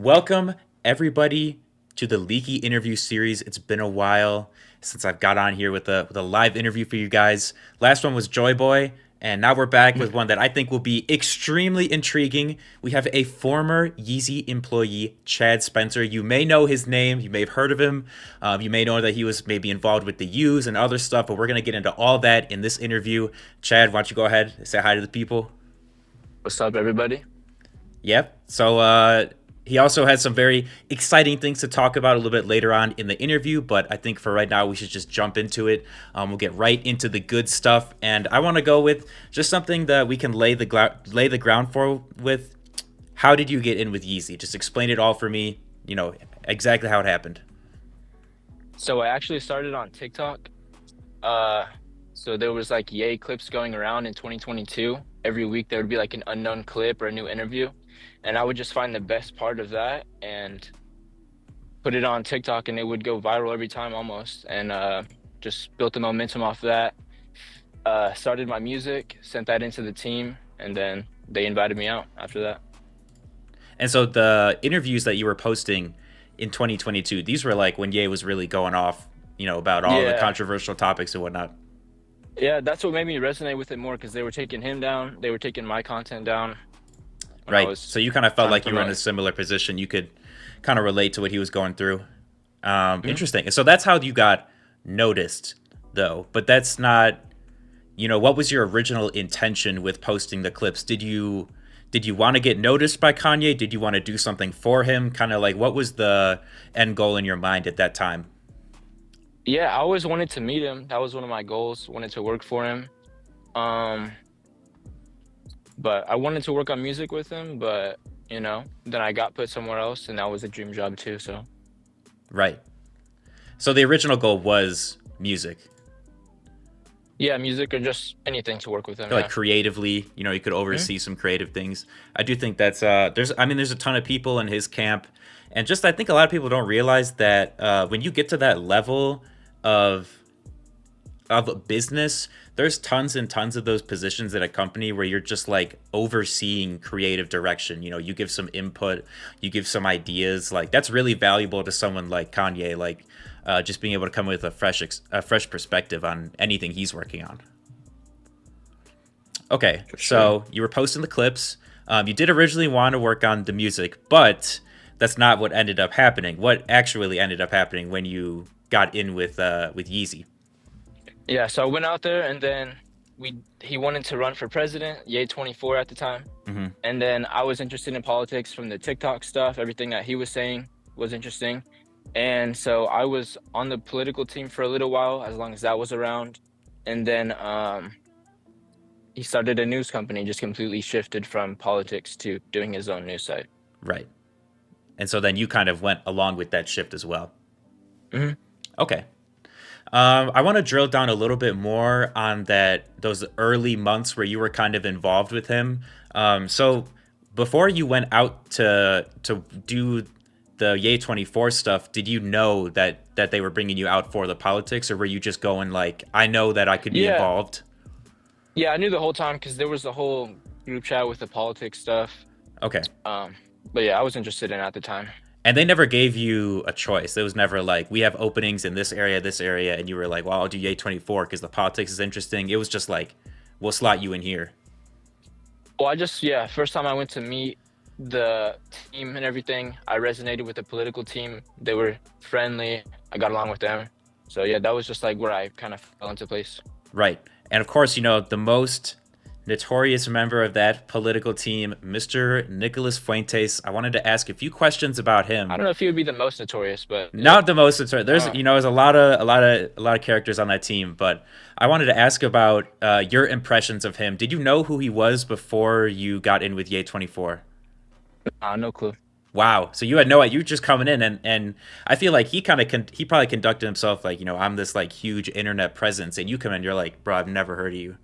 Welcome, everybody, to the Leaky interview series. It's been a while since I've got on here with a live interview for you guys. Last one was Joy Boy, and now we're back with one that I think will be extremely intriguing. We have a former Yeezy employee, Chad Spencer. You may know his name, you may have heard of him, you may know that he was maybe involved with the U's and other stuff, but we're going to get into all that in this interview. Chad, why don't you go ahead and say hi to the people? What's up, everybody? Yep. So he also has some very exciting things to talk about a little bit later on in the interview, but I think for right now we should just jump into it. We'll get right into the good stuff, and I want to go with just something that we can lay the ground for with. How did you get in with Yeezy? Just explain it all for me. You know exactly how it happened. So I actually started on TikTok. Uh, so there was like yay clips going around in 2022. Every week there would be like an unknown clip or a new interview, and I would just find the best part of that and put it on TikTok, and it would go viral every time almost. And just built the momentum off that. Started my music, sent that into the team, and then they invited me out after that. And so the interviews that you were posting in 2022, these were like when Ye was really going off, about all the Yeah, controversial topics and whatnot. yeah, that's what made me resonate with it more because they were taking him down, they were taking my content down when I Right. was So you kind of felt trying to like you were in a promote. similar position. You could kind of relate to what he was going through. Mhm. Interesting. So that's how you got noticed, though. But that's not, what was your original intention with posting the clips? Did you want to get noticed by Kanye? Did you want to do something for him? Kind of like what was the end goal in your mind at that time? Yeah, I always wanted to meet him. That was one of my goals, wanted to work for him. Um, but I wanted to work on music with him, but then I got put somewhere else and that was a dream job too. So Right. So the original goal was music. yeah, music or just anything to work with him, Like yeah. creatively, you could Mhm. oversee some creative things. I do think that's there's a ton of people in his camp, and just I think a lot of people don't realize that when you get to that level of business, there's tons and tons of those positions at a company where you're just like overseeing creative direction. You give some input, you give some ideas. Like that's really valuable to someone like Kanye. Like just being able to come with a fresh perspective on anything he's working on. Okay, For sure. so you were posting the clips. You did originally want to work on the music, but that's not what ended up happening. What actually ended up happening when you got in with Yeezy? Yeah, so I went out there and then he wanted to run for president, Yay 24 at the time. Hmm. And then I was interested in politics from the TikTok stuff. Everything that he was saying was interesting. And so I was on the political team for a little while, as long as that was around. And then he started a news company, just completely shifted from politics to doing his own news site. Right, and so then you kind of went along with that shift as well. Hmm. Okay. I want to drill down a little bit more on those early months where you were kind of involved with him. So before you went out to do the Yay 24 stuff, did you know that they were bringing you out for the politics, or were you just going like, I know that I could be Yeah, involved? yeah, I knew the whole time because there was the whole group chat with the politics stuff. Okay. Um, but yeah, I was interested in it at the time. And they never gave you a choice. It was never like, we have openings in this area, and you were like, well, I'll do Yay 24 because the politics is interesting. It was just like, we'll slot you in here. Well, yeah, first time I went to meet the team and everything, I resonated with the political team. They were friendly. I got along with them. So yeah, that was just like where I kind of fell into place. Right. And of course, the most notorious member of that political team, Mr. Nicholas Fuentes. I wanted to ask a few questions about I him. don't know if he would be the most notorious, but yeah. Not the most notorious. There's, Uh, there's a lot of characters on that team, but I wanted to ask about your impressions of him. Did you know who he was before you got in with Ye 24? no clue. Wow. So you had no idea. You were just coming in, and I feel like he probably conducted himself like, I'm this like huge internet presence, and you come in, you're like, bro, I've never heard of you.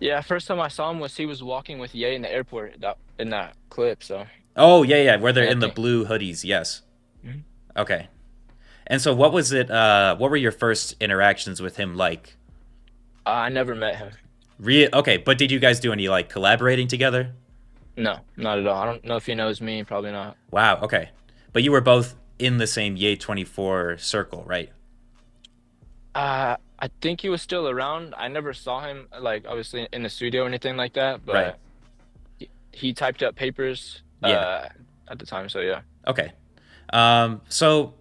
Yeah, first time I saw him was he was walking with Ye in the airport in that clip. So Oh yeah, yeah, where they're yeah, I in the think blue hoodies. Yes. mhm. Okay. And so what was it? What were your first interactions with him like? I never met him. Okay, but did you guys do any like collaborating together? No, not at all. I don't know if he knows me. Probably not. Wow. Okay. But you were both in the same Yay 24 circle, right? I think he was still around. I never saw him like obviously in the studio or anything like that, Right. but he typed up papers Yeah. at the time. So yeah. Okay. So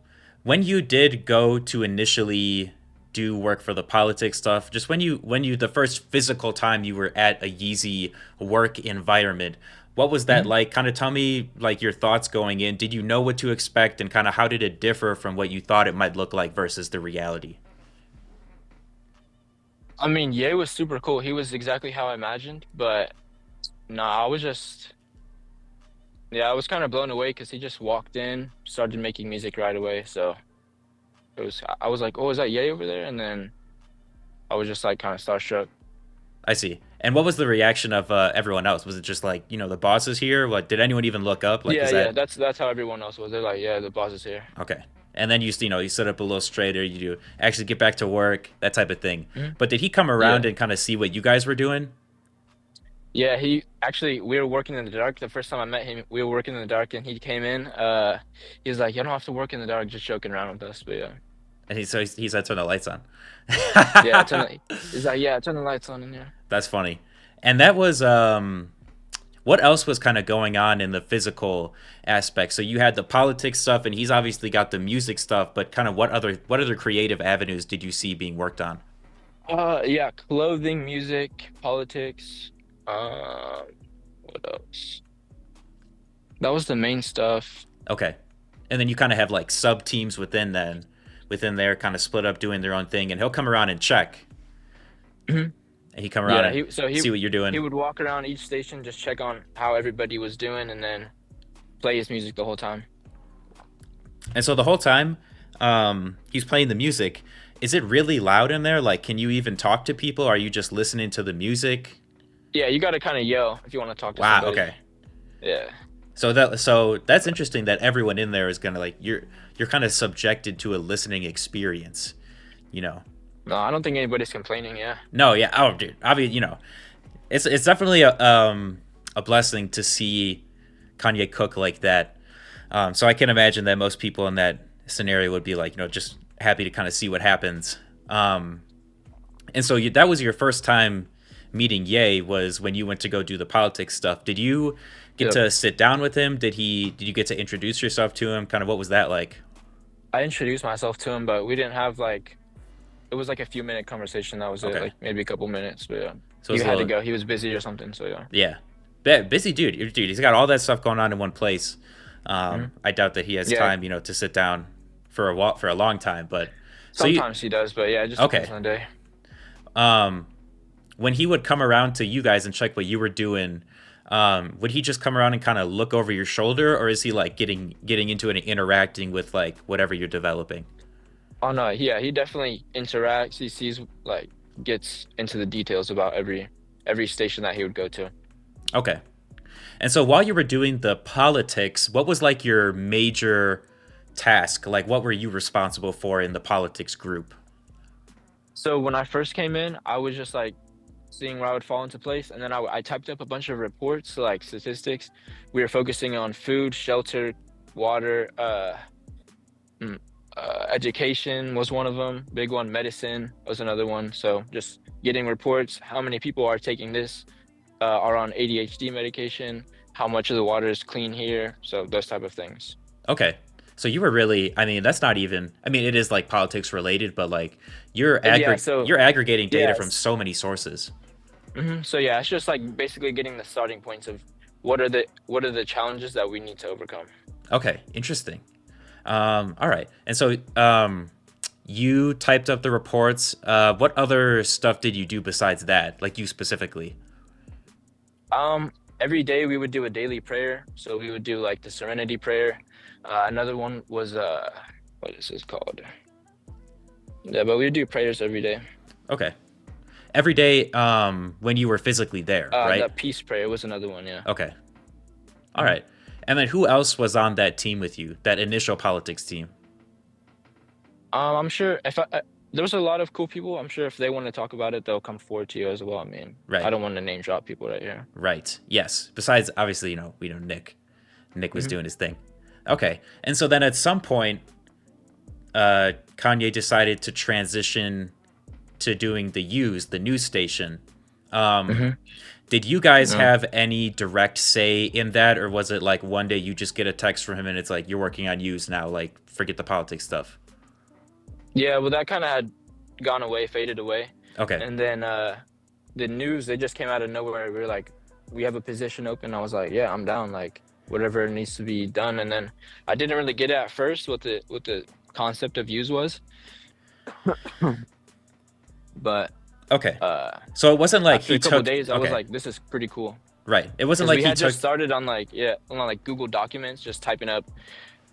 when you did go to initially do work for the politics stuff, just when you the first physical time you were at a Yeezy work environment, what was that Mhm. like? Kind of tell me like your thoughts going in. Did you know what to expect, and kind of how did it differ from what you thought it might look like versus the reality? I mean, Ye was super cool. He was exactly how I imagined, but no, I was just yeah, I was kind of blown away because he just walked in, started making music right away. So I was like, oh, is that Ye over there? And then I was just like kind of starstruck. I see. And what was the reaction of everyone else? Was it just like, the boss is here? What did anyone even look up? Like, Yeah, is yeah, that that's how everyone else was. They're like, yeah, the boss is here. okay? And then you sit up a little straighter. You do actually get back to work, that type of thing. Mhm. But did he come around Yeah. and kind of see what you guys were doing? Yeah, he actually we were working in the dark. The first time I met him, we were working in the dark and he came in. He was like, you don't have to work in the dark, just joking around with us. But yeah. And he said turn the lights on. Yeah, he's like, yeah, turn the lights on in here. That's funny. And that was what else was kind of going on in the physical aspect? So you had the politics stuff, and he's obviously got the music stuff. But kind of what other creative avenues did you see being worked on? Yeah, clothing, music, politics. Uh, what else? That was the main stuff. Okay, and then you kind of have like sub teams within there, kind of split up doing their own thing, and he'll come around and check, Mhm. and he come around Yeah, and he so see what you're doing. he would walk around each station, just check on how everybody was doing, and then play his music the whole time. And so the whole time, he's playing the music. Is it really loud in there? Like, can you even talk to people? Are you just listening to the music? Yeah, you got to kind of yell if you want to talk to Wow. somebody. Okay. Yeah. So that's interesting that everyone in there is gonna like you're kind of subjected to a listening experience. You know. No, I don't think anybody's complaining. Yeah. No. Yeah. Oh, dude. Obviously, it's definitely a blessing to see Kanye cook like that. So I can imagine that most people in that scenario would be like, just happy to kind of see what happens. And so that was your first time meeting Ye was when you went to go do the politics stuff. Did you get Yep. to sit down with him? Did you get to introduce yourself to him? Kind of what was that like? I introduced myself to him, but we didn't have like it was like a few minute conversation. That was it, Okay. like maybe a couple minutes. But yeah, So it he was a had to little go. He was busy or something. So yeah. yeah. Busy dude. Dude, he's got all that stuff going on in one place. Mhm. I doubt that he has Yeah. time, to sit down for a long time, but so you Sometimes he does, but yeah, it just depends okay. on the day. Um when he would come around to you guys and check what you were doing, would he just come around and kind of look over your shoulder, or is he like getting into it and interacting with like whatever you're developing? Oh no, yeah, he definitely interacts. He sees like gets into the details about every station that he would go to. Okay. And so while you were doing the politics, what was like your major task? Like what were you responsible for in the politics group? So when I first came in, I was just like seeing where I would fall into place, and then I typed up a bunch of reports, like statistics. We were focusing on food, shelter, water, mm, education was one of them. Big one. Medicine was another one. So just getting reports, how many people are taking this, are on ADHD medication, how much of the water is clean here. So those type of things. Okay. So you were really, I mean, that's not even, I mean, it is like politics related, but like Yeah. So you're aggregating data from yes. so many sources. So yeah, it's just like basically getting the starting points of what are the challenges that we need to overcome. Okay, interesting. All right. And so you typed up the reports. What other stuff did you do besides that? Like you specifically? Every day we would do a daily prayer. So we would do like the Serenity Prayer. Another one was what is this called? Yeah, but we would do prayers every day. Okay. Every day when you were physically there, The right? Peace Prayer was another one. Yeah. Okay. All Mhm. right. And then who else was on that team with you? That initial politics team? I'm sure if there was a lot of cool people. I'm sure if they want to talk about it, they'll come forward to you as well. I mean, I Right. don't want to name drop people right here. Right. Yes. Besides, obviously, we know Nick. Nick was Hmm. doing his thing. Okay. And so then at some point, Kanye decided to transition to doing the the news station. Um, Hmm. did you guys No. have any direct say in that, or was it like one day you just get a text from him and it's like you're working on Use now, like forget the politics stuff? Yeah, well, that kind of had gone away, faded away, Okay. and then the news they just came out of nowhere. We were like, we have a position open. I was like, yeah, I'm down. Like whatever needs to be done. And then I didn't really get it at first what the concept of use was, but Okay. uh So it wasn't like after he a couple of took. days, I was Okay. like, this is pretty cool. Right. It wasn't Because like we he had took. just started on like yeah on like Google Documents, just typing up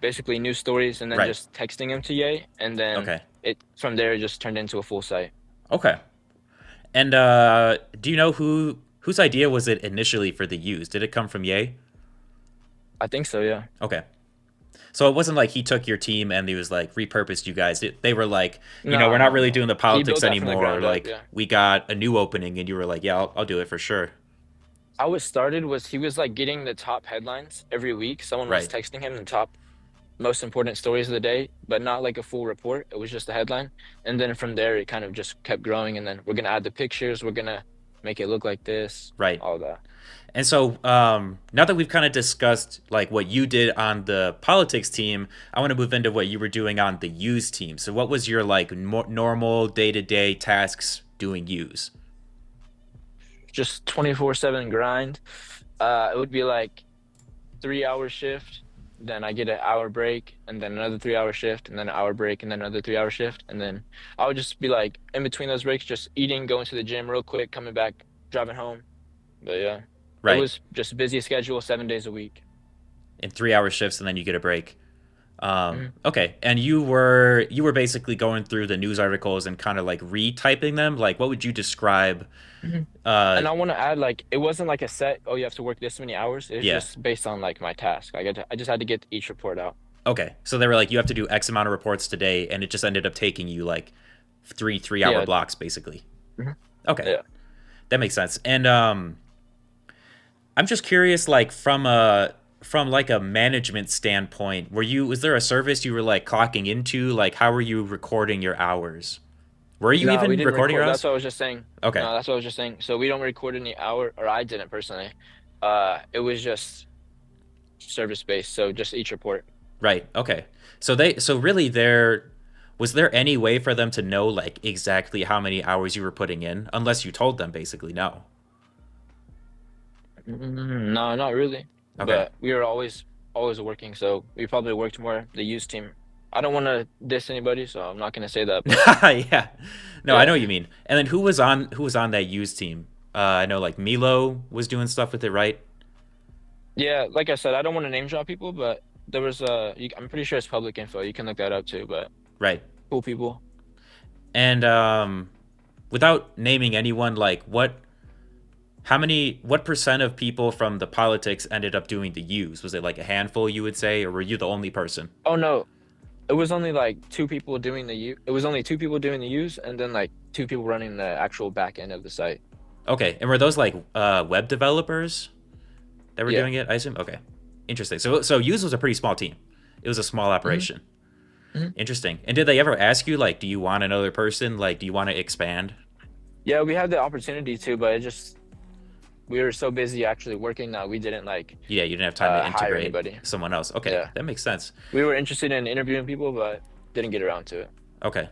basically news stories and then Right. just texting them to Ye, and then Okay. it from there it just turned into a full site. Okay. And do you know whose idea was it initially for the use? Did it come from Ye? I think so, yeah. Okay. So it wasn't like he took your team and he was like repurposed you guys. They were like, we're No, not no, really no. doing the He politics built that from the anymore. Or ground up, like yeah. we got a new opening, and you were like, yeah, I'll do it for sure. How it started was he was like getting the top headlines every week. Someone was Right. texting him the top most important stories of the day, but not like a full report. It was just a headline. And then from there, it kind of just kept growing. And then we're gonna add the pictures. We're gonna make it look like this, Right. all that. And so now that we've kind of discussed like what you did on the politics team, I want to move into what you were doing on the use team. So what was your like normal day to day tasks doing use? Just 24/7 grind. It would be like 3 hour shift. Then I get an hour break, and then another 3 hour shift, and then an hour break, and then another 3 hour shift. And then I would just be like in between those breaks, just eating, going to the gym real quick, coming back, driving home. But yeah, it Right. was just a busy schedule, 7 days a week. In 3 hour shifts, and then you get a break. Hmm. Okay, and you were basically going through the news articles and kind of like retyping them. Like, what would you describe? Hmm. Uh, And I want to add, like, it wasn't like a set, oh, you have to work this many hours. It was yeah. just based on like my task. I just had to get each report out. Okay, so they were like, you have to do X amount of reports today, and it just ended up taking you like three-hour Yeah. blocks basically. Hmm. Okay, Yeah. that makes sense. And I'm just curious, like from like a management standpoint, was there a service you were like clocking into? Like, how were you recording your hours? Were you No, we even didn't recording your record. That's hours? what I was just saying. Okay, No, that's what I was just saying. So we don't record any hour, or I didn't personally. It was just service based. So just each report. right. Okay, so really there was there any way for them to know like exactly how many hours you were putting in, unless you told them basically no. No, not really. Okay. But we were always working. So we probably worked more the youth team. I don't want to diss anybody, so I'm not gonna say that. But Yeah. No, I know yeah, what you mean. And then who was on that used team? I know like Milo was doing stuff with it, right? yeah. Like I said, I don't want to name drop people, but there was I'm pretty sure it's public info. You can look that up too. But Right. cool people. And without naming anyone, like what percent of people from the politics ended up doing the use? Was it like a handful, you would say, or were you the only person? Oh no, it was only like two people doing the use. It was only two people doing the use, and then like two people running the actual back end of the site. Okay. And were those like web developers that were Yeah. doing it? I assume. Okay. Interesting. So use was a pretty small team. It was a small Hmm. operation. Hmm. Interesting. And did they ever ask you like, do you want another person? Like, do you want to expand? Yeah, we had the opportunity to, but it just we were so busy actually working that we didn't like Yeah, you didn't have time to hire integrate anybody. someone else. Okay, Yeah, that makes sense. we were interested in interviewing people, but didn't get around to it. Okay,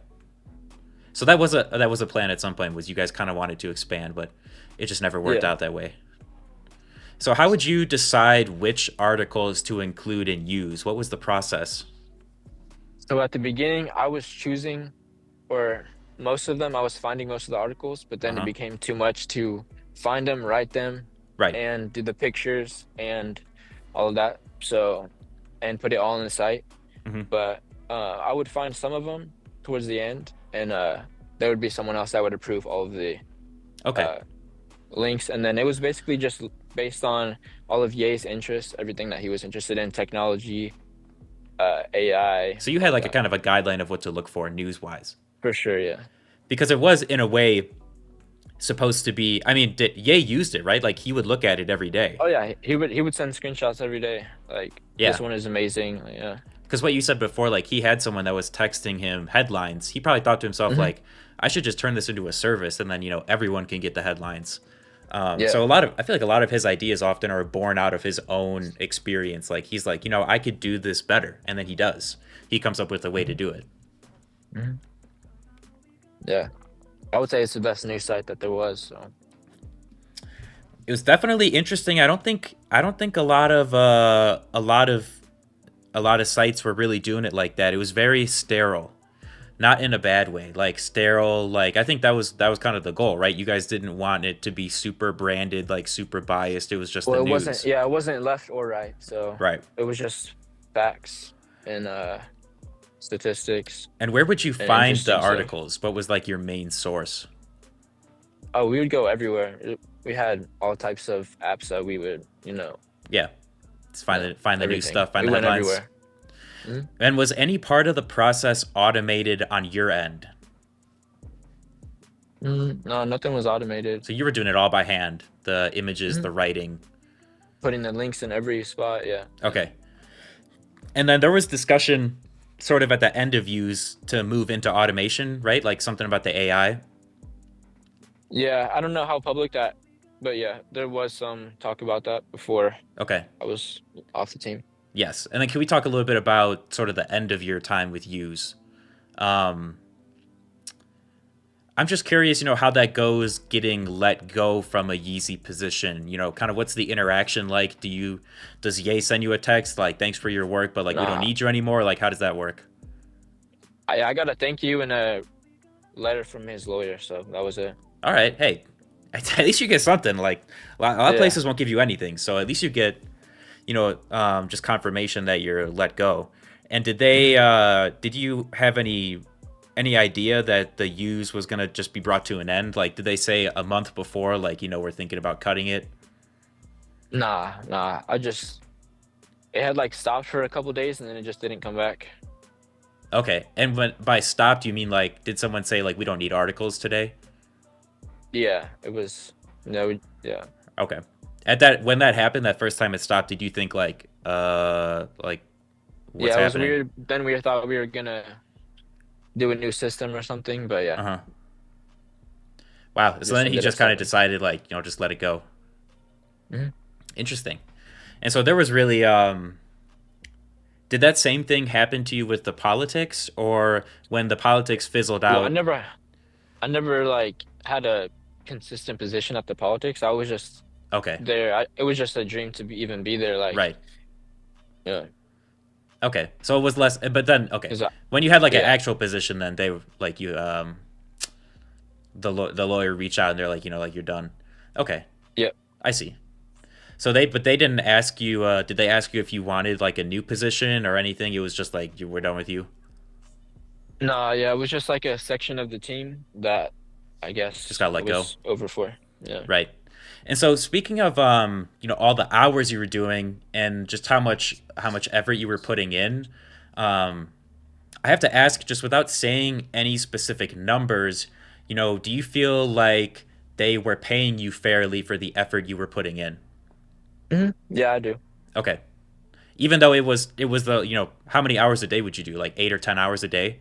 so that was a plan at some point. Was you guys kind of wanted to expand, but it just never worked Yeah. out that way. So how would you decide which articles to include and use? What was the process? So at the beginning, I was choosing, or most of them, I was finding most of the articles, but Uh then it huh. became too much to find them, write them, Right. and do the pictures and all of that. So, and put it all on the site. Hmm. But I would find some of them towards the end, and there would be someone else that would approve all of the Okay. uh, links. And then it was basically just based on all of Ye's interests, everything that he was interested in, technology, AI, So you had all of like a that. kind of a guideline of what to look for news wise. For sure, yeah. Because it was in a way supposed to be. I mean, Ye used it, right? Like he would look at it every day. Oh yeah, he would send screenshots every day. Like this Yeah. one is amazing. Like, yeah. Because what you said before, like he had someone that was texting him headlines. He probably thought to himself, Hmm. like, I should just turn this into a service, and then everyone can get the headlines. Yeah. So I feel like a lot of his ideas often are born out of his own experience. Like he's like, I could do this better, and then he does. He comes up with a way to Hmm. do it. Hmm. Yeah. I would say it's the best news site that there was. So It was definitely interesting. I don't think a lot of sites were really doing it like that. It was very sterile, not in a bad way, like sterile. Like I think that was kind of the goal, right? You guys didn't want it to be super branded, like super biased. It was just the well, it wasn't. news, Yeah, it wasn't left or right. So right? it was just facts and statistics And where would you and find the interesting stuff. articles? What was like your main source? Oh, we would go everywhere. We had all types of apps that we would, Yeah, just find the new everything. stuff, find We the went headlines. everywhere. Mhm. And was any part of the process automated on your end? No, nothing was automated. So you were doing it all by hand, the images, Mhm. the writing. Putting the links in every spot. Yeah. Okay. And then there was discussion sort of at the end of use to move into automation, right? Like something about the AI. Yeah, I don't know how public that, but yeah, there was some talk about that before Okay. I was off the team. Yes. And then can we talk a little bit about sort of the end of your time with use? Um, I'm just curious, how that goes getting let go from a Yeezy position. Kind of what's the interaction like? Does Ye send you a text like thanks for your work, but like we don't Nah, need you anymore? Like how does that work? I got a thank you and a letter from his lawyer, so that was it. All right, hey, at least you get something. Like a lot of Yeah. places won't give you anything, so at least you get just confirmation that you're let go. And Mhm. did you have any idea that the use was gonna just be brought to an end? Like, did they say a month before, like, we're thinking about cutting it? Nah. It had like stopped for a couple days and then it just didn't come back. Okay, and when by stopped, you mean like, did someone say like we don't need articles today? Yeah, it was no, yeah. Okay, at that when that happened, that first time it stopped, did you think like what's Yeah, it was happening? weird. Then we thought we were gonna do a new system or something, but Uh yeah, huh. Wow. So just then he ended up just kind of stopping. decided like just let it go. Hmm. Interesting. And so there was really did that same thing happen to you with the politics, or when the politics fizzled Well, out? I never like had a consistent position at the politics. I was just Okay, there. It was just a dream to even be there. Like, right. yeah, Okay, so it was less, but then okay, because when you had like an yeah, actual position, then they like you the lawyer reached out and they're like like you're done. Okay, yeah. I see. So they didn't ask you. Did they ask you if you wanted like a new position or anything? It was just like you were done with you. Nah, yeah, it was just like a section of the team that I Just guess got it let go. was over for. Yeah. Right. And so speaking of all the hours you were doing and just how much effort you were putting in, um I have to ask just without saying any specific numbers, do you feel like they were paying you fairly for the effort you were putting in? Yeah, I do. Okay. Even though it was the, how many hours a day would you do? Like 8 or 10 hours a day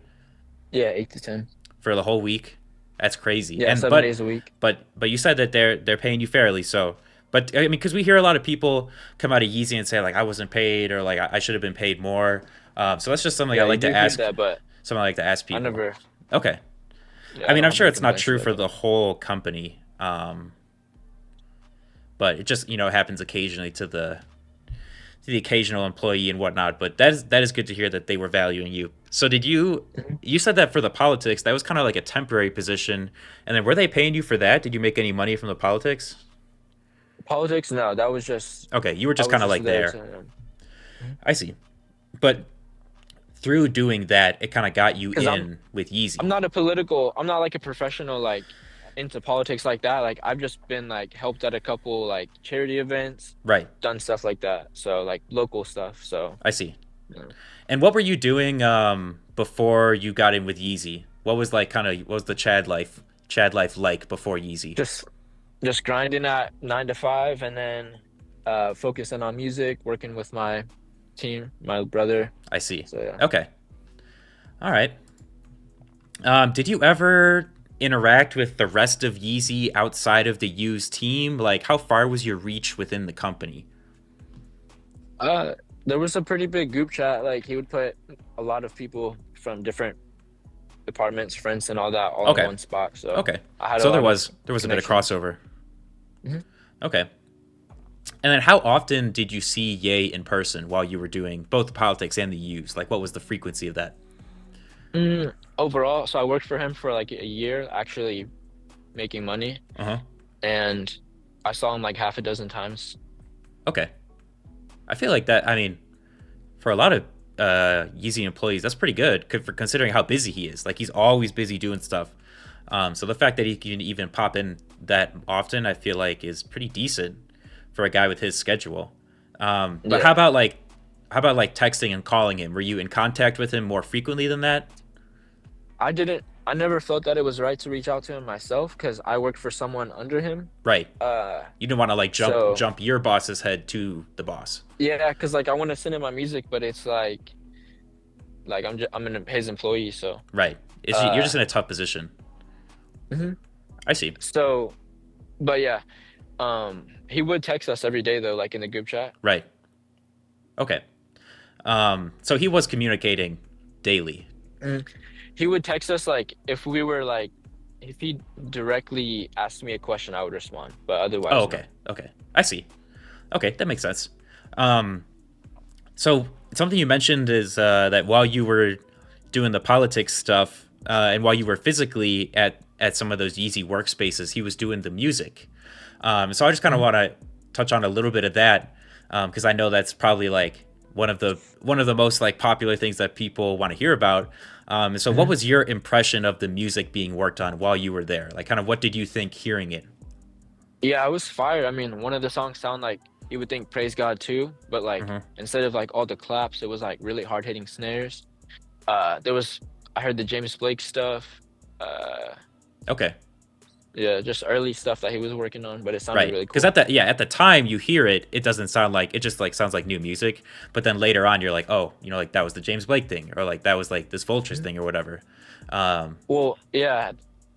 Yeah, 8 to 10. for the whole week? That's crazy. Yeah, And 7 days a week. but you said that they're paying you fairly. So, but I mean, because we hear a lot of people come out of Yeezy and say like I wasn't paid or like I should have been paid more. So that's just something I Yeah, you like to do hear ask. that, but Something I like to ask I people. never. Okay. Yeah, I I mean, don't I'm have sure any it's not complaints true about for that. the whole company, but it just happens occasionally to the occasional employee and whatnot. But that is good to hear that they were valuing you. So did you? Mhm. You said that for the politics, that was kind of like a temporary position, and then were they paying you for that? Did you make any money from the politics? Politics, no, that was just Okay, you were I just was kind of just like there there. to. I see. But through doing that, it kind of got you Because in with Yeezy. I'm not like a professional like into politics like that. Like I've just been like helped at a couple like charity events, Right. done stuff like that. So like local stuff. So I see. yeah. And what were you doing before you got in with Yeezy? What was like kind of what was the Chad life like before Yeezy? Just just grinding at 9 to 5, and then focusing on music, working with my team, my brother. I see. So yeah. Okay. All right. Did you ever interact with the rest of Yeezy outside of the U's team? Like, how far was your reach within the company? Uh, there was a pretty big group chat. Like he would put a lot of people from different departments, friends, and all that all in Okay. one spot. So Okay. I had a So lot of there was a bit of connections. crossover. Mhm. Okay. And then how often did you see Ye in person while you were doing both the politics and the U's? Like, what was the frequency of that? Overall, so I worked for him for like a year, actually making money, Uh huh. and I saw him like half a dozen times. Okay. I feel like that. I mean, for a lot of Yeezy employees, that's pretty good for considering how busy he is. Like he's always busy doing stuff. So the fact that he can even pop in that often, I feel like is pretty decent for a guy with his schedule. But Yeah. how about like texting and calling him? Were you in contact with him more frequently than that? I never felt that it was right to reach out to him myself because I worked for someone under him. Right. Uh, You didn't want to like so jump your boss's head to the boss. yeah, because like I want to send him my music, but it's like I'm his employee, so Right. You're uh, just in a tough position. mhm. I see. So but yeah, he would text us every day though, like in the group chat. Right. Okay. So he was communicating daily. Mhm. He would text us like if we were like if he directly asked me a question, I would respond, but Oh, otherwise no. okay. Okay. I see. Okay, that makes sense. Um, so something you mentioned is that while you were doing the politics stuff, and while you were physically at some of those Yeezy workspaces, he was doing the music. So I just kind of Mhm. want to touch on a little bit of that because I know that's probably like one of the most like popular things that people want to hear about. So what Mhm. was your impression of the music being worked on while you were there? Like, kind of what did you think hearing it? Yeah, I was fired. I mean, one of the songs sound like you would think Praise God too, but like Hmm. instead of like all the claps, it was like really hard hitting snares. There was I heard the James Blake stuff. Uh, Okay. yeah, just early stuff that he was working on, but it sounded Right, really because cool. at the time you hear it, it doesn't sound like it just like sounds like new music. But then later on, you're like, oh, you know, like that was the James Blake thing, or like that was like this Vultures Mhm. thing, or whatever. Um, Well, yeah,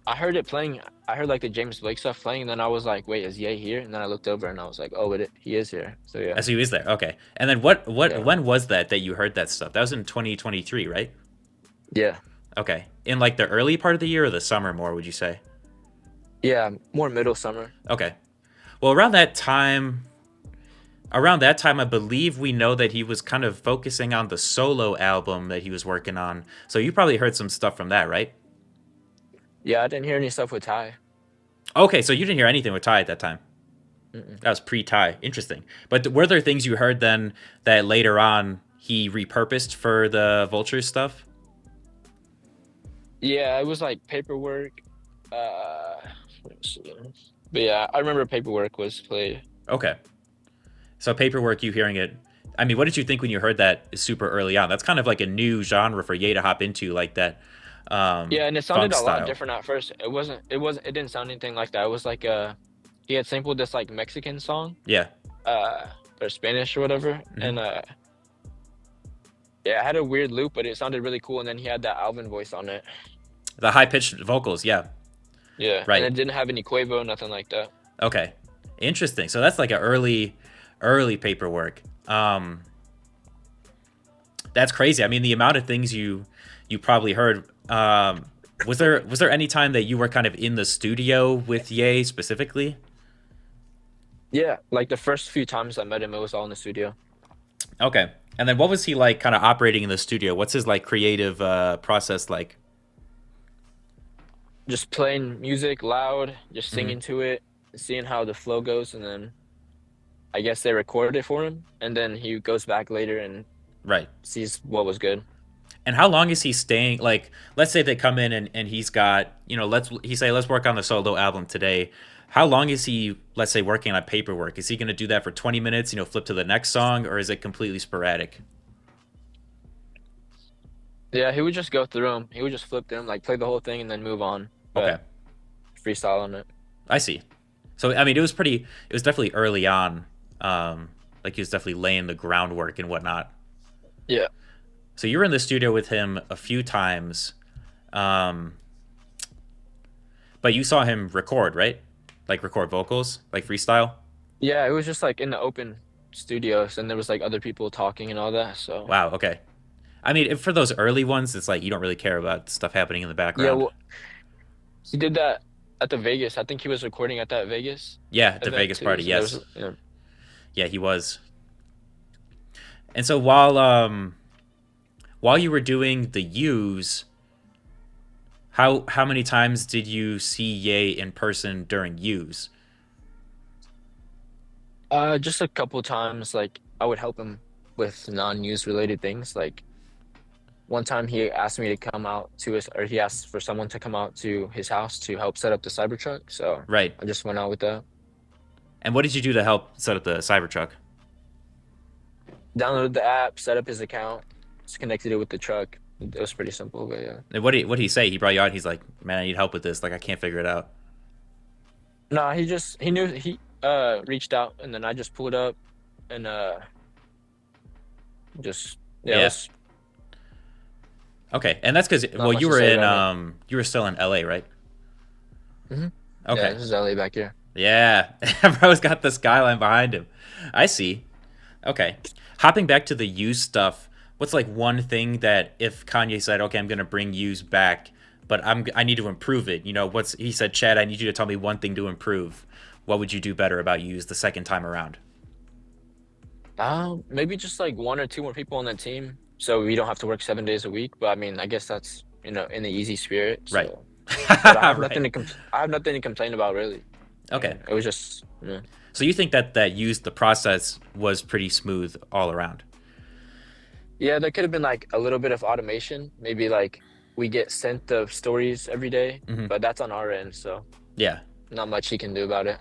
I heard it playing. I heard like the James Blake stuff playing, and then I was like, wait, is Ye here? And then I looked over and I was like, oh, he is here. So yeah, as he was there, okay. And then yeah, when was that you heard that stuff? That was in 2023, right? yeah, Okay, in like the early part of the year or the summer more, would you say? yeah, more middle summer. Okay, well around that time, I believe we know that he was kind of focusing on the solo album that he was working on. So you probably heard some stuff from that, right? Yeah, I didn't hear any stuff with Ty. Okay, so you didn't hear anything with Ty at that time. Mm-mm. That was pre-Ty. Interesting. But were there things you heard then that later on he repurposed for the Vultures stuff? Yeah, it was like paperwork. Uh, let me see. But yeah, I remember paperwork was played. Okay. So paperwork, you hearing it. I mean, what did you think when you heard that super early on? That's kind of like a new genre for Ye to hop into, like that Yeah, and it sounded funk a lot style. different at first. It didn't sound anything like that. It was like he had sampled this like Mexican song, Yeah. uh, or Spanish or whatever, Hmm. and yeah, it had a weird loop, but it sounded really cool. And then he had that Alvin voice on it. The high pitched vocals, yeah. Yeah, and Right. it didn't have any Quavo, nothing like that. Okay. Interesting. So that's like a early paperwork. That's crazy. I mean, the amount of things you probably heard. Was there any time that you were kind of in the studio with Ye specifically? Yeah, like the first few times I met him, it was all in the studio. Okay. And then what was he like kind of operating in the studio? What's his like creative process like? Just playing music loud, just Hmm. singing to it, seeing how the flow goes, and then I guess they recorded it for him, and then he goes back later and Right. sees what was good. And how long is he staying? Like, let's say they come in and he's got, you know, let's work on the solo album today. How long is he, let's say, working on paperwork? Is he going to do that for 20 minutes, you know, flip to the next song, or is it completely sporadic? Yeah, he would just go through them. He would just flip them, like play the whole thing and then move on, Okay, but freestyle on it. I see. So I mean, it was definitely early on. Like he was definitely laying the groundwork and whatnot. Yeah. So you were in the studio with him a few times, um, but you saw him record, right? Like record vocals, like freestyle. Yeah, it was just like in the open studios and there was like other people talking and all that. So, Wow. Okay. I mean, for those early ones, it's like you don't really care about stuff happening in the yeah, background. well, he did that at the Vegas. I think he was recording at that Vegas Yeah, the event Vegas too. party. So there was, Yes. Yeah, he was. And so while you were doing the U's, how many times did you see Ye in person during U's? just a couple times, like I would help him with non-news related things. Like one time he asked me to come out to his, or he asked for someone to come out to his house to help set up the Cybertruck. So Right. I just went out with that. And what did you do to help set up the Cybertruck? Downloaded the app, set up his account, just connected it with the truck. It was pretty simple, but yeah. And what did he say? He brought you out. He's like, man, I need help with this. Like, I can't figure it out. No, he knew he reached out and then I just pulled up and just yeah, it Yeah. was Okay. And that's because not well, much to say about it. you were still in LA, right? Hmm. Yeah, Okay. this is LA back here. Yeah. Bro's got the skyline behind him. I see. Okay. Hopping back to the used stuff, what's like one thing that if Kanye said, "Okay, I'm going to bring used back, but I need to improve it." You know, what's he said, "Chad, I need you to tell me one thing to improve." What would you do better about used the second time around? Maybe just like one or two more people on the team, so we don't have to work 7 days a week. But I mean, I guess that's in the easy spirit. Right. So, but Right. I have nothing to complain about really. Okay. It was just yeah. So you think that used the process was pretty smooth all around? Yeah, there could have been like a little bit of automation. Maybe like we get sent the stories every day, Hmm. but that's on our end, so Yeah. not much he can do about it.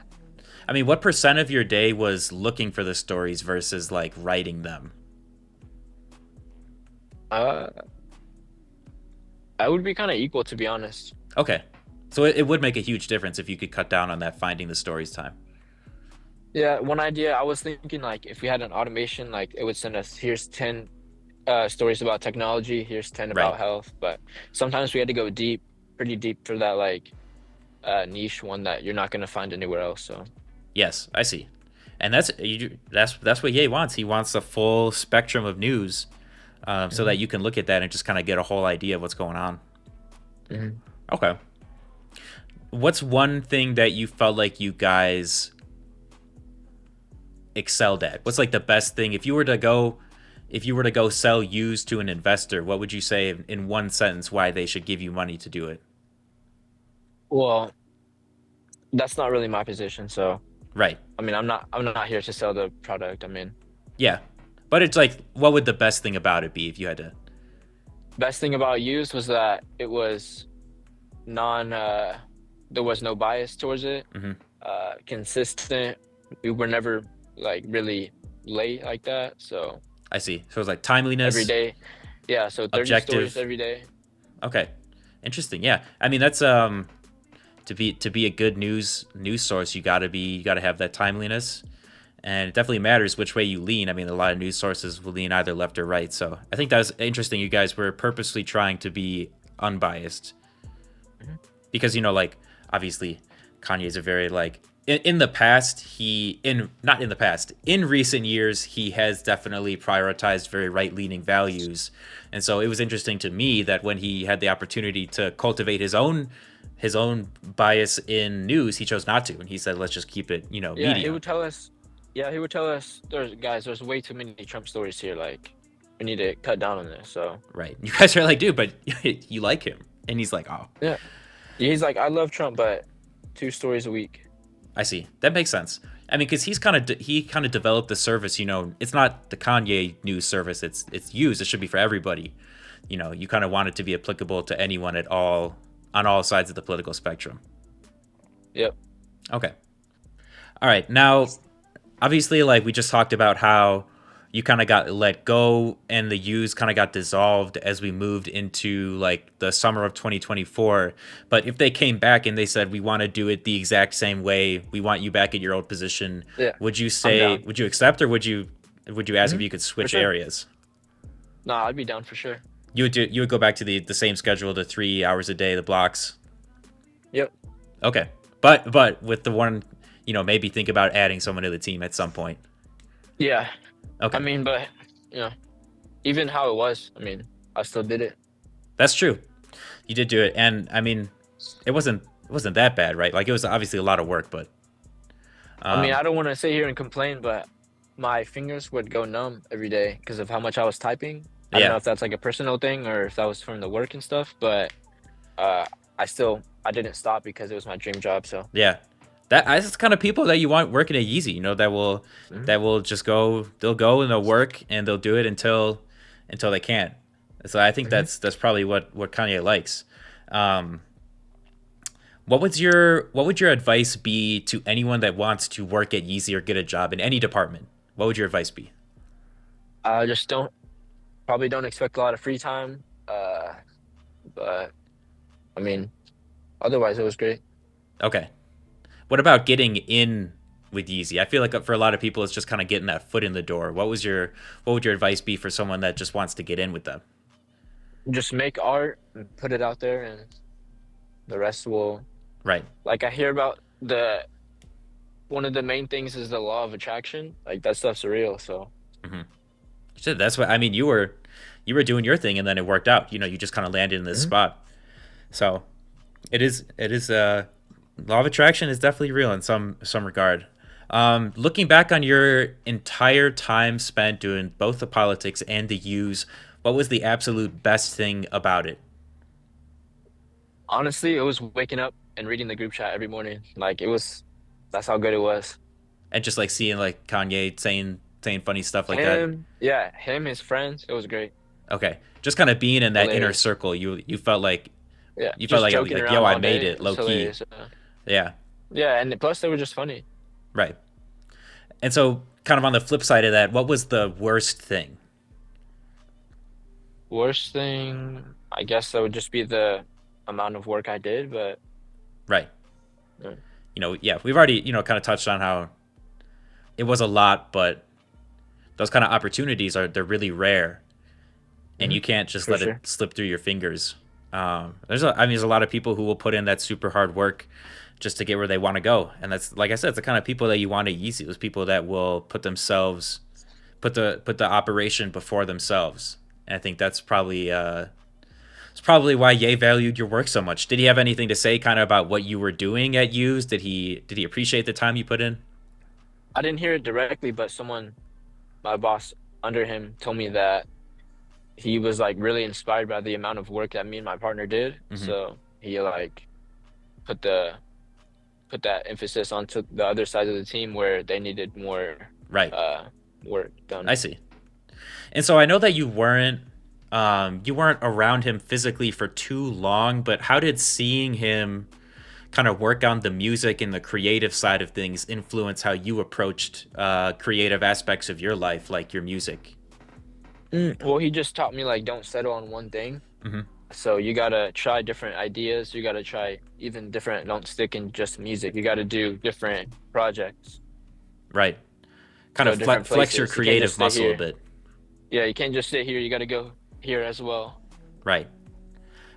I mean, what percent of your day was looking for the stories versus like writing them? Uh, I would be kind of equal to be honest. Okay. So it would make a huge difference if you could cut down on that finding the stories time. Yeah, one idea I was thinking like if we had an automation, like it would send us here's 10 stories about technology, here's 10 Right. about health, but sometimes we had to go deep, pretty deep for that like niche one that you're not gonna find anywhere else. So Yes, I see. And that's what Ye wants. He wants a full spectrum of news, so that hmm you can look at that and just kind of get a whole idea of what's going on. hmm Okay. What's one thing that you felt like you guys excelled at? What's like the best thing if you were to go sell used to an investor? What would you say in one sentence why they should give you money to do it? Well, that's not really my position, so Right. I mean I'm not here to sell the product. I mean, Yeah. But it's like, what would the best thing about it be if you had to? best thing about used was that it was non there was no bias towards it, Hmm. consistent. We were never like really late like that, so I see. So it's like every timeliness, day. Yeah, so 30 stories objective. every day. Okay, interesting. Yeah, I mean that's to be a good news source, you gotta have that timeliness, and it definitely matters which way you lean. I mean, a lot of news sources will lean either left or right. So I think that was interesting. You guys were purposely trying to be unbiased Mhm. because like obviously Kanye's a very like in the past he in not in the past in recent years he has definitely prioritized very right leaning values, and so it was interesting to me that when he had the opportunity to cultivate his own bias in news, he chose not to, and he said let's just keep it Yeah, media. he would tell us there's way too many Trump stories here, like we need to cut down on this. So Right. You guys are like, dude, but you like him, and he's like, oh, yeah. He's like, I love Trump, but 2 stories a week. I see. That makes sense. I mean, because he kind of developed the service. It's not the Kanye news service. It's used. It should be for everybody. You kind of want it to be applicable to anyone at all on all sides of the political spectrum. Yep. Okay. All right. Now, obviously, like we just talked about how you kind of got let go and the U's kind of got dissolved as we moved into like the summer of 2024. But if they came back and they said we want to do it the exact same way, we want you back at your old position, Yeah, would you I'm say down. would you accept, or would you ask if you could For switch sure. areas? Nah, I'd be down for sure. You would go back to the same schedule, the 3 hours a day, the blocks. Yep. Okay. But with the one, maybe think about adding someone to the team at some point. Yeah. I Okay. mean, but you know, even how it was, I mean, I still did it. That's true. You did do it, and I mean, it wasn't that bad, right? Like it was obviously a lot of work, but I mean, um I don't want to sit here and complain, but my fingers would go numb every day because of how much I was typing. I don't know yeah. if that's like a personal thing or if that was from the work and stuff, but uh, I didn't stop because it was my dream job. So Yeah. That's the kind of people that you want working at Yeezy, that will Mhm. just go, they'll go and they'll work and they'll do it until they can't. So I think Mhm. that's probably what Kanye likes. Um what would your advice be to anyone that wants to work at Yeezy or get a job in any department? What would your advice be? I just probably don't expect a lot of free time. But I mean, otherwise it was great. Okay. What about getting in with Yeezy? I feel like for a lot of people, it's just kind of getting that foot in the door. What would your advice be for someone that just wants to get in with them? Just make art and put it out there, and the rest will. Right. Like I hear about the one of the main things is the law of attraction. Like that stuff's real. So hmm So that's what I mean. You were doing your thing, and then it worked out. You just kind of landed in this Mhm. spot. So it is. Law of attraction is definitely real in some regard. Looking back on your entire time spent doing both the politics and the U's, what was the absolute best thing about it? Honestly, it was waking up and reading the group chat every morning. Like it was, that's how good it was. And just like seeing like Kanye saying funny stuff like that. Him, yeah, him, his friends, it was great. Okay, just kind of being in that inner Hilarious. circle. You felt like Yeah, you felt just like joking like yo, around I all made day. it It low was key. hilarious. Yeah, Yeah, and plus they were just funny. right. And so, kind of on the flip side of that, what was the worst thing? Worst thing, I guess that would just be the amount of work I did, but Right. uh, Yeah, we've already kind of touched on how it was a lot, but those kind of opportunities they're really rare, and mhm, you can't just for let it sure. slip through your fingers. There's a lot of people who will put in that super hard work just to get where they want to go, and that's like I said, it's the kind of people that you want to use. Those people that will put the operation before themselves. And I think that's probably it's probably why Ye valued your work so much. Did he have anything to say kind of about what you were doing at U's? Did he appreciate the time you put in? I didn't hear it directly, but my boss under him, told me that he was like really inspired by the amount of work that me and my partner did. hmm So he like put the put that emphasis onto the other side of the team where they needed more Right. uh work I done. see. And so I know that you weren't around him physically for too long, but how did seeing him kind of work on the music and the creative side of things influence how you approached creative aspects of your life, like your music? Well, he just taught me like don't settle on one thing. hmm So you gotta try different ideas. You gotta try even different. Don't stick in just music. You gotta do different projects. Right. Kind So of different flex your places. You can't just creative stay muscle a here. bit. Yeah, you can't just sit here. You gotta go here as well. Right.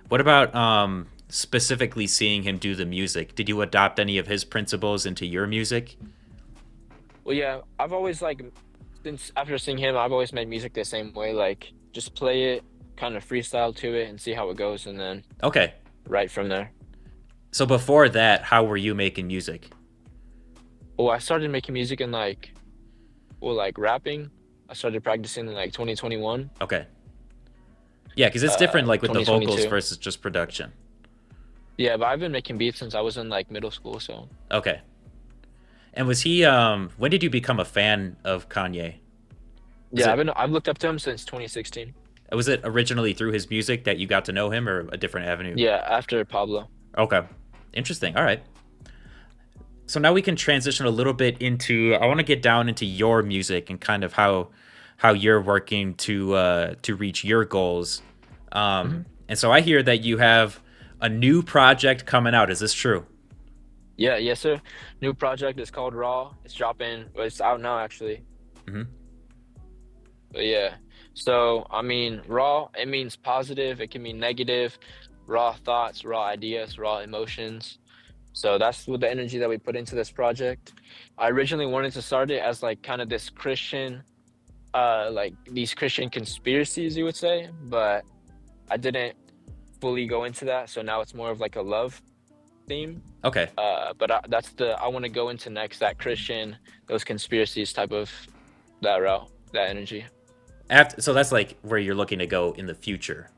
What about specifically seeing him do the music? Did you adopt any of his principles into your music? Well, yeah, I've always like since after seeing him, I've always made music the same way. Like just play it, kind of freestyle to it, and see how it goes, and then Okay. write from there. So before that, how were you making music? Well, I started making music in like rapping. I started practicing in like 2021, Okay. Yeah, because it's different, like with the vocals 2022. versus just production. Yeah, but I've been making beats since I was in like middle school. So Okay. And was he? When did you become a fan of Kanye? Was yeah, it I've looked up to him since 2016. was it originally through his music that you got to know him, or a different avenue? Yeah, after Pablo. Okay. Interesting. All right. So now we can transition a little bit into. I want to get down into your music and kind of how you're working to reach your goals. Hmm. And so I hear that you have a new project coming out. Is this true? Yeah, yes, sir. New project is called Raw. It's dropping, well, it's out now actually. Hmm. But yeah. So, I mean, raw, it means positive, it can mean negative, raw thoughts, raw ideas, raw emotions. So that's what the energy that we put into this project. I originally wanted to start it as like kind of this Christian, like these Christian conspiracies, you would say, but I didn't fully go into that. So now it's more of like a love theme. Okay. But that's the I want to go into next, that Christian, those conspiracies type of that route, that energy. So that's like where you're looking to go in the future.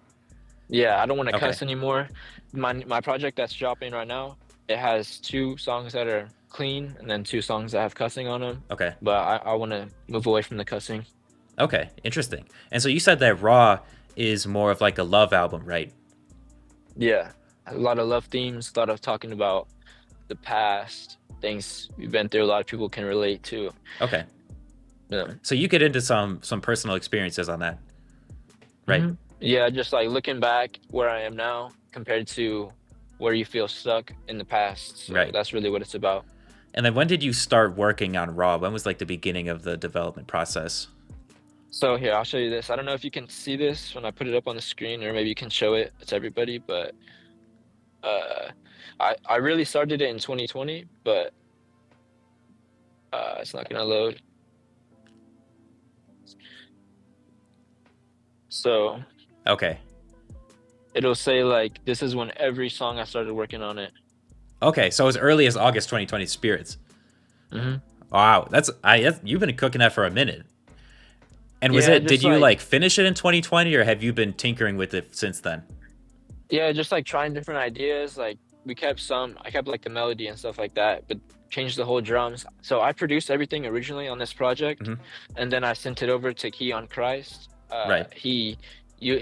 Yeah, I don't want to Okay. cuss anymore. My project that's dropping right now, it has two songs that are clean and then two songs that have cussing on them. Okay. But I want to move away from the cussing. Okay. Interesting. And so you said that Raw is more of like a love album, right? Yeah, a lot of love themes, a lot of talking about the past, things we've been through. A lot of people can relate to. Okay. Yeah. So you get into some personal experiences on that, right? Yeah, just like looking back where I am now compared to where you feel stuck in the past. So Right. that's really what it's about. And then when did you start working on Raw? When was like the beginning of the development process? So here, I'll show you this. I don't know if you can see this when I put it up on the screen, or maybe you can show it to everybody, but uh I really started it in 2020, but it's not gonna load. So Okay. it'll say like this is when every song I started working on it. Okay. So as early as August 2020, Spirits. Hmm. Wow. You've been cooking that for a minute. And Yeah, did just you like like finish it in 2020 or have you been tinkering with it since then? yeah, just like trying different ideas. Like I kept like the melody and stuff like that, but changed the whole drums. So I produced everything originally on this project, Hmm. and then I sent it over to Key on Christ. Right. He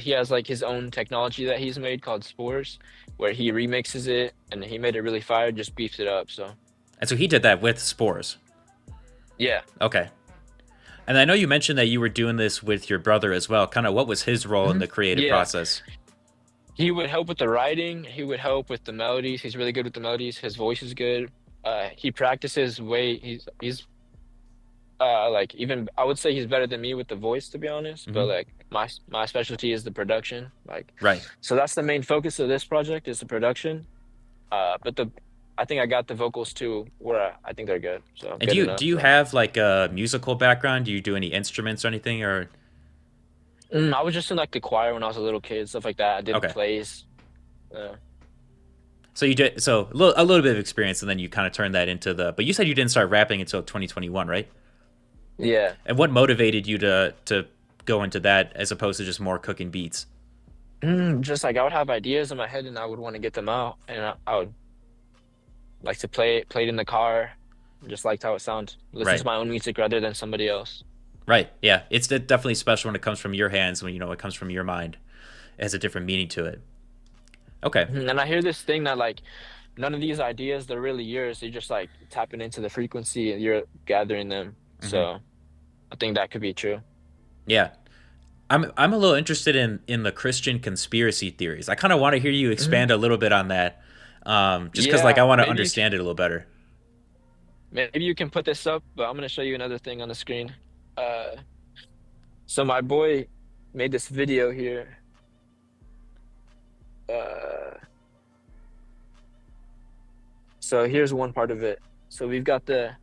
has like his own technology that he's made called Spores, where he remixes it and he made it really fire, just beefs it up. So And so he did that with Spores. yeah. Okay. And I know you mentioned that you were doing this with your brother as well. Kind of what was his role in Hmm. the creative Yeah. process? He would help with the writing. He would help with the melodies. He's really good with the melodies. His voice is good. He practices way. He's like even I would say he's better than me with the voice to be honest. But Hmm. like my specialty is the production. Like Right. so that's the main focus of this project is the production. But the I think I got the vocals too where I think they're good. So And good do enough. you So have like a musical background? Do you do any instruments or anything? Or I was just in like the choir when I was a little kid, stuff like that. I did okay, plays. Uh, so you did a little bit of experience, and then you kind of turned that into the. But you said you didn't start rapping until 2021, right? yeah. And what motivated you to go into that as opposed to just more cooking beats? Just like I would have ideas in my head and I would want to get them out, and I would like to play it in the car. Just liked how it sounds. Listen Right. to my own music rather than somebody else. Right. Yeah. It's definitely special when it comes from your hands. When it comes from your mind, it has a different meaning to it. Okay. And I hear this thing that like none of these ideas they're really yours. You're just like tapping into the frequency and you're gathering them. Hmm. So I think that could be true. Yeah. I'm a little interested in the Christian conspiracy theories. I kind of want to hear you Mhm. expand a little bit on that, just because like I Yeah, want to understand it a little better. maybe you can put this up, but I'm gonna show you another thing on the screen. Uh, so my boy made this video here. Uh, so here's one part of it. So we've got the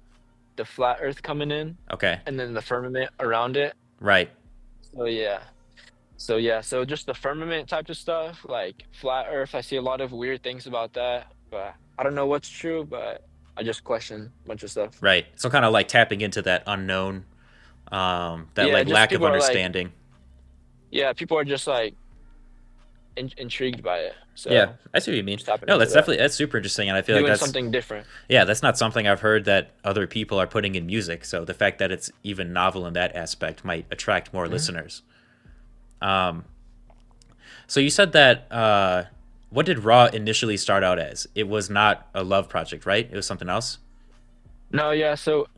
flat Earth coming in, Okay. and then the firmament around it. Right. So yeah. So just the firmament type of stuff, like flat Earth. I see a lot of weird things about that, but I don't know what's true, but I just question a bunch of stuff. Right. So kind of like tapping into that unknown, that Yeah, like just lack of people are like, understanding. yeah, people are just like intrigued by it. Yeah, So I see what you mean. just tapping No, into that, that's super interesting, and I feel like doing that's something different. yeah, that's not something I've heard that other people are putting in music. So the fact that it's even novel in that aspect might attract more Mhm. listeners. Um, so you said that what did Raw initially start out as? It was not a love project, right? It was something else. No, yeah. So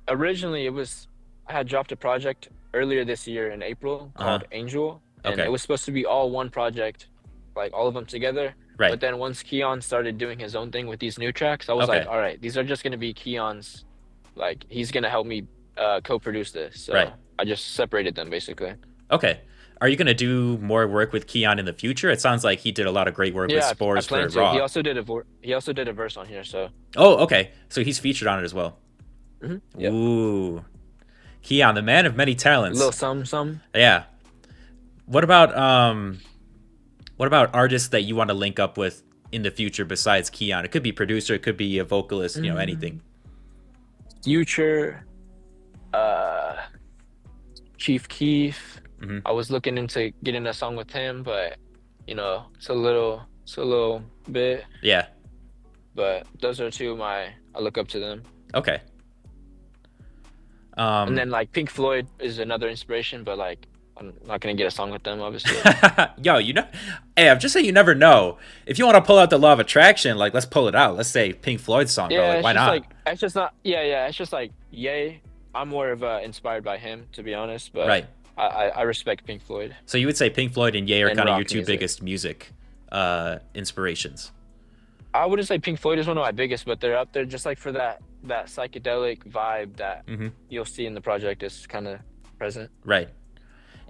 originally it was I had dropped a project earlier this year in April Uh-huh. called Angel, and it Okay. was supposed to be all one project, like all of them together. Right. But then once Keon started doing his own thing with these new tracks, I was like, Okay. all right, these are just gonna be Keon's, like he's gonna help me co-produce this. Right. So I just separated them basically. Okay. Are you gonna do more work with Keon in the future? It sounds like he did a lot of great work with Yeah, I Spores for plan to. Raw. He also did a verse on here, so Oh, okay. So he's featured on it as well. yep. Ooh. Keon, the man of many A talents. little some. Yeah. What about artists that you want to link up with in the future besides Keon? It could be producer, it could be a vocalist, anything. Mm, Future, uh Chief Keef. Hmm. I was looking into getting a song with him, but it's a little bit. Yeah. But those are two of my I look up to them. Okay. And Um then like Pink Floyd is another inspiration, but like I'm not gonna get a song with them, obviously. Yo, hey, I'm just saying you never know. If you want to pull out the law of attraction, like let's pull it out. Let's say Pink Floyd song, bro. Yeah, Like it's why just not? like it's just not yeah, it's just like yay. I'm more of inspired by him, to be honest, but Right. I respect Pink Floyd So you would say Pink Floyd and Ye are and kind of your rock two music. biggest music inspirations. I wouldn't say Pink Floyd is one of my biggest, but they're up there just like for that psychedelic vibe that Hmm. you'll see in the project is kind of present. Right.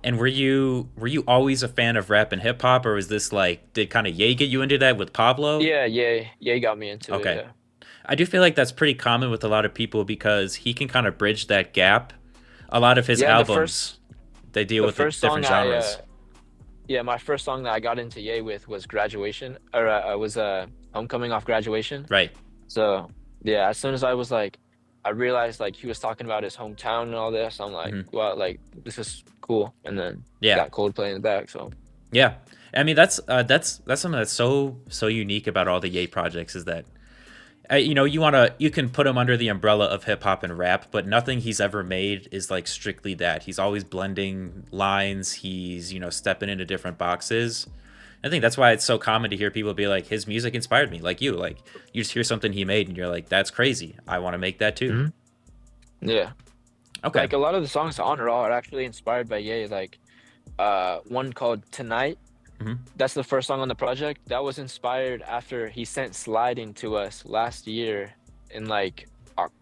And were you always a fan of rap and hip hop, or was this like did kind of Ye get you into that with Pablo? Yeah, he got me into it. Okay. Yeah, I do feel like that's pretty common with a lot of people because he can kind of bridge that gap. A lot of his yeah. albums, they deal The with the first song different genres. my first song that I got into Ye with was Graduation, or was Homecoming off Graduation. Right. So yeah, as soon as I was like, I realized like he was talking about his hometown and all this. I'm like, Hmm. wow, like this is cool. And then Yeah. got Coldplay in the back. So Yeah. I mean that's something that's so unique about all the Ye projects is that you can put him under the umbrella of hip hop and rap, but nothing he's ever made is like strictly that. He's always blending lines. He's stepping into different boxes. I think that's why it's so common to hear people be like, his music inspired me, like you just hear something he made and you're like, that's crazy. I want to make that too. Mhm. Yeah, Okay. like a lot of the songs on Raw are actually inspired by Ye. Like one called Tonight. Hmm. That's the first song on the project. That was inspired after he sent Sliding to us last year in like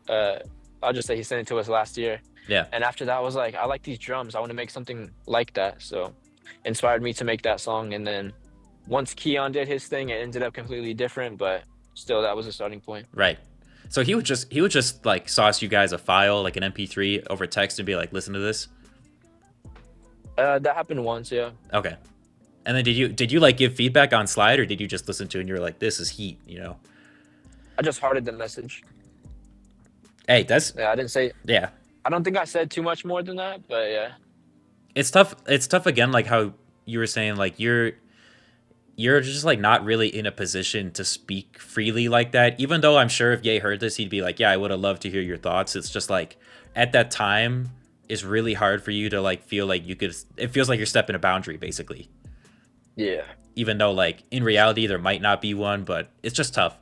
I'll just say he sent it to us last year. Yeah. And after that I was like, I like these drums. I want to make something like that. So inspired me to make that song. And then once Keon did his thing, it ended up completely different, but still that was a starting point. Right. So he would just like sauce you guys a file, like an MP3 over text and be like, listen to this. That happened once, yeah. Okay. And then did you like give feedback on Slide, or did you just listen to it and you're like, this is heat? I just hearted the message. Hey, that's Yeah, I didn't say yeah. I don't think I said too much more than that, but yeah. It's tough. It's tough again, like how you were saying, like you're just like not really in a position to speak freely like that. Even though I'm sure if Ye heard this, he'd be like, yeah, I would have loved to hear your thoughts. It's just like at that time, it's really hard for you to like feel like you could. It feels like you're stepping a boundary, basically. Yeah. Even though like in reality there might not be one, but it's just tough,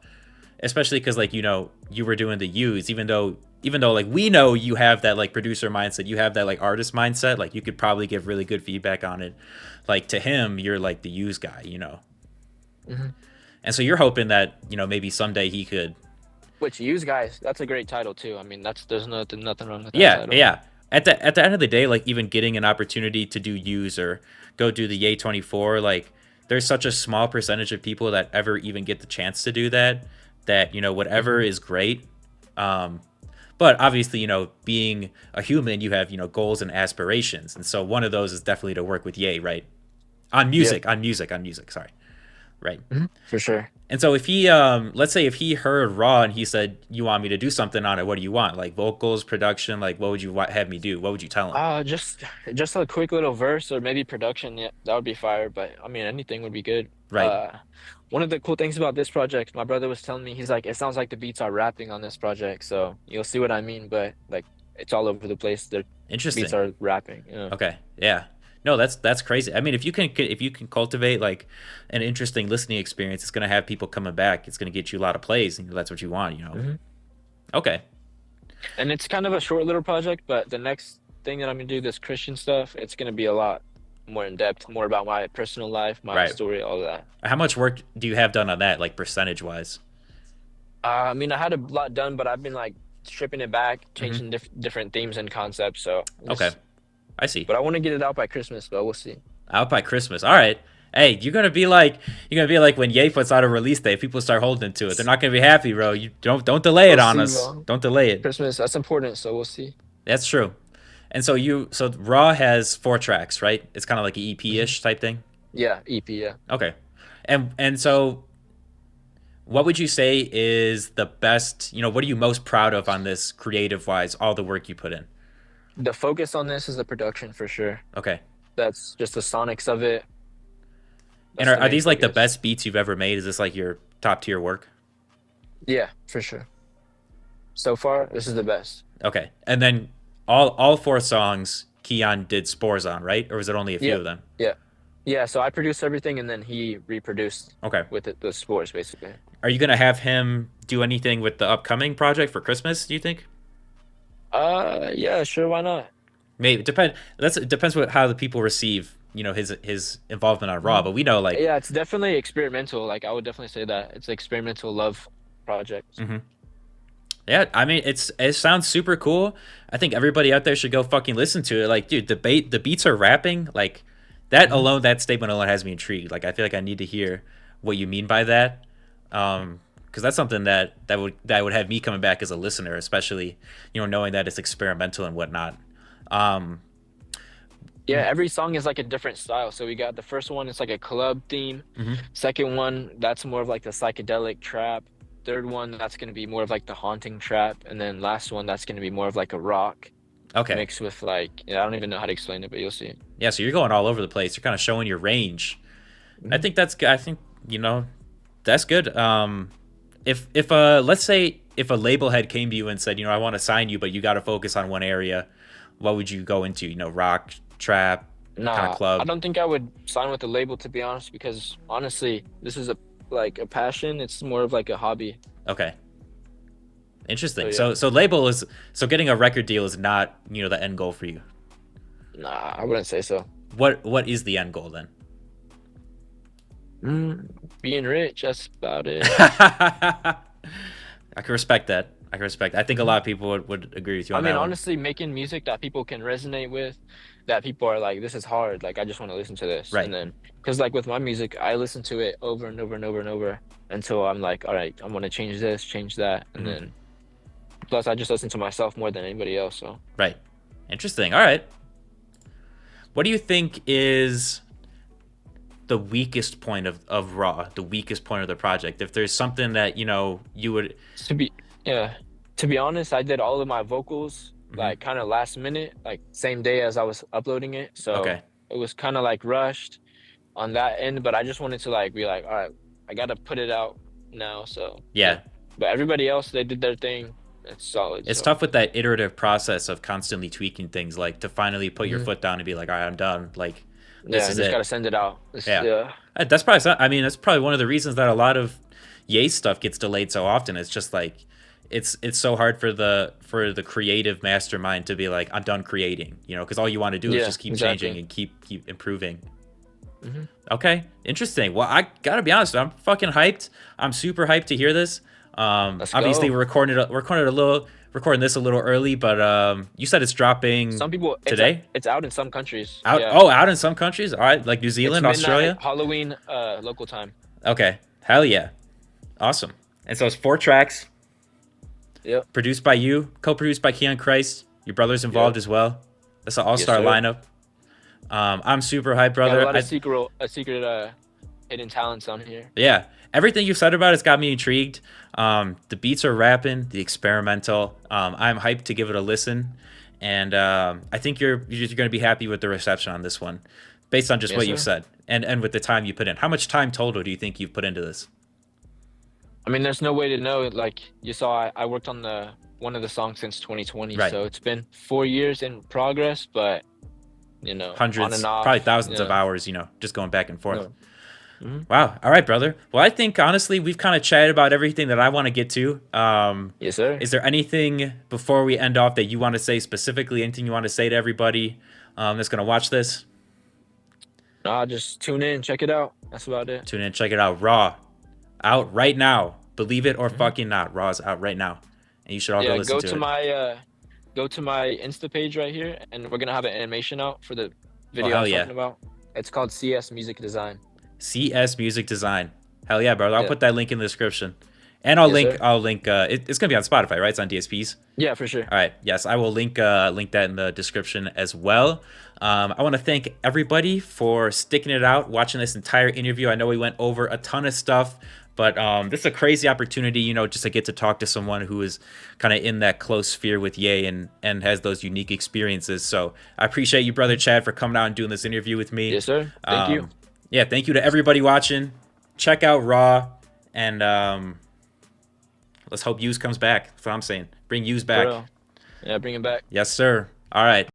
especially because like you were doing the use, even though like we know you have that like producer mindset, you have that like artist mindset, like you could probably give really good feedback on it. Like to him, you're like the use guy. Hmm. And so you're hoping that maybe someday he could. Which use guys, that's a great title too. I mean, there's nothing wrong with that Yeah, title. yeah. At the end of the day, like even getting an opportunity to do use or go do the Yay 24, like there's such a small percentage of people that ever even get the chance to do that. That whatever Hmm. is great. But obviously, being a human, you have goals and aspirations, and so one of those is definitely to work with Yay, right? On Yep. music, on music, on music. Sorry, right. For sure. And so if he, let's say if he heard Raw and he said, "You want me to do something on it? What do you want? Like vocals, production? Like what would you have me do? What would you tell him?" Just a quick little verse or maybe production. Yeah, that would be fire. But I mean, anything would be good. Right. One of the cool things about this project, my brother was telling me, he's like, it sounds like the beats are rapping on this project. So you'll see what I mean. But like, it's all over the place. The beats Interesting. are rapping. You know. Okay. Yeah. No, that's crazy. I mean, if you can cultivate like an interesting listening experience, it's gonna have people coming back. It's gonna get you a lot of plays, and that's what you want. Hmm. Okay. And it's kind of a short little project, but the next thing that I'm gonna do, this Christian stuff, it's gonna be a lot more in depth, more about my personal life, my Right. story, all of that. How much work do you have done on that, like percentage wise? I mean, I had a lot done, but I've been like stripping it back, Hmm. changing different themes and concepts. So Okay, just, I see. but I want to get it out by Christmas, but we'll see. Out by Christmas. All right. Hey, you're gonna be like when Ye puts out a release date, people start holding to it. They're not gonna be happy, bro. You don't delay it We'll on see, us. bro. Don't delay it. Christmas, that's important, so we'll see. That's true. And so Raw has 4 tracks, right? It's kind of like an Hmm. EP-ish type thing. Yeah, EP, yeah. Okay. And so what would you say is the best, what are you most proud of on this creative wise, all the work you put in? The focus on this is the production for sure. Okay. That's just the sonics of it. And That's are, the are main these like the focus. best beats you've ever made? Is this like your top tier work? Yeah, for sure. So far, this is the best. Okay. And then all 4 songs Keon did spores on, right? Or was it only a few Yeah, of them? yeah, yeah. So I produced everything, and then he reproduced Okay. with the scores, basically. Are you gonna have him do anything with the upcoming project for Christmas, do you think? Yeah, sure, why not? Maybe it depends how the people receive, his involvement on Raw, Mhm. but we know like Yeah, it's definitely experimental. Like I would definitely say that it's experimental love project. mhm. Yeah, I mean it sounds super cool. I think everybody out there should go fucking listen to it. Like, dude, the beats are rapping. Like that statement alone has me intrigued. Like I feel like I need to hear what you mean by that. Because that's something that would have me coming back as a listener, especially, knowing that it's experimental and whatnot. Um, Yeah, every song is like a different style. So we got the first one, it's like a club theme. mhm. Second one, that's more of like the psychedelic trap. Third one, that's gonna be more of like the haunting trap. And then last one, that's gonna be more of like a rock Okay. mixed with like, yeah, I don't even know how to explain it, but you'll see. Yeah, so you're going all over the place. You're kind of showing your range. I Mhm. think that's good. I think, that's good. If let's say if a label head came to you and said, I want to sign you, but you got to focus on one area, what would you go into? Rock, trap, kind of Nah, I club. don't think I would sign with the label to be honest, because honestly, this is a like a passion. It's more of like a hobby. Okay, So interesting. yeah. So getting a record deal is not the end goal for you. Nah, I wouldn't say so. What is the end goal then? Mm, being rich, that's about it. I can respect that. I can respect. I think a Mhm. lot of people would agree with you I on mean, that one. honestly, making music that people can resonate with, that people are like, this is hard. Like, I just want to listen to this. And Right. then, because like with my music, I listen to it over and over and over and over until I'm like, all right, I want to change this, change that. And Hmm. then, plus, I just listen to myself more than anybody else. So, Right. Interesting. All right. What do you think is the weakest point of Raw, the weakest point of the project? If there's something that, you would. to be, yeah, to be honest, I did all of my vocals Mhm. like kind of last minute, like same day as I was uploading it. So Okay. it was kind of like rushed on that end, but I just wanted to like be like, all right, I gotta put it out now. So yeah. Yeah. But everybody else, they did their thing. It's solid. It's So tough with that iterative process of constantly tweaking things, like to finally put your mhm. foot down and be like, all right, I'm done. Like, this Yeah, is just it. gotta send it out. Yeah. Yeah. I mean, that's probably one of the reasons that a lot of Ye stuff gets delayed so often. It's just like, it's so hard for the creative mastermind to be like, I'm done creating, because all you want to do is Yeah, just keep changing exactly. and keep improving. Hmm. Okay, interesting. Well, I gotta be honest, I'm fucking hyped. I'm super hyped to hear this. Let's Obviously, go. recording this a little early, but you said it's dropping Some people, today. it's out in some countries. Out Yeah. oh, out in some countries. All right, like New It's Zealand, midnight Australia. Halloween, local time. Okay, hell yeah, awesome. And so it's 4 tracks, Yep. produced by you, co-produced by Keon Christ. Your brother's involved Yep. as well. That's an Yes, all-star sir. lineup. I'm super hyped, Got a brother. lot of secret hidden talents on here. Yeah, everything you've said about it's got me intrigued. The beats are rapping, the experimental. I'm hyped to give it a listen, and I think you're going to be happy with the reception on this one, based on just Yes, what you've sir. said and with the time you put in. How much time total do you think you've put into this? I mean, there's no way to know. Like you saw, I worked on the one of the songs since 2020, Right, so it's been 4 years in progress, but on and hundreds, probably off. thousands of Yeah. hours. Just going back and forth. No. Hmm. Wow. All right, brother. Well, I think honestly we've kind of chatted about everything that I want to get to. Yes, sir. Is there anything before we end off that you want to say specifically? Anything you want to say to everybody that's gonna watch this? Nah, just tune in, check it out. That's about it. Tune in, check it out. Raw, out right now. Believe it or Hmm. fucking not, Raw is out right now, and you should all go Yeah, listen to it. go to my Insta page right here, and we're gonna have an animation out for the Oh video I hell was yeah, talking about. It's called CS Music Design. CS Music Design. Hell yeah, brother. I'll Yeah. put that link in the description, and I'll Yes, link. sir. I'll link. It's gonna be on Spotify, right? It's on DSPs. Yeah, for sure. All right. Yes, I will link that in the description as well. I want to thank everybody for sticking it out, watching this entire interview. I know we went over a ton of stuff, but this is a crazy opportunity, just to get to talk to someone who is kind of in that close sphere with Ye and has those unique experiences. So I appreciate you, brother Chad, for coming out and doing this interview with me. Yes, sir. Thank you. Um, yeah, thank you to everybody watching. Check out Raw, and let's hope Use comes back. That's what I'm saying. Bring Use For back. real. Yeah, bring it back. Yes, sir. All right.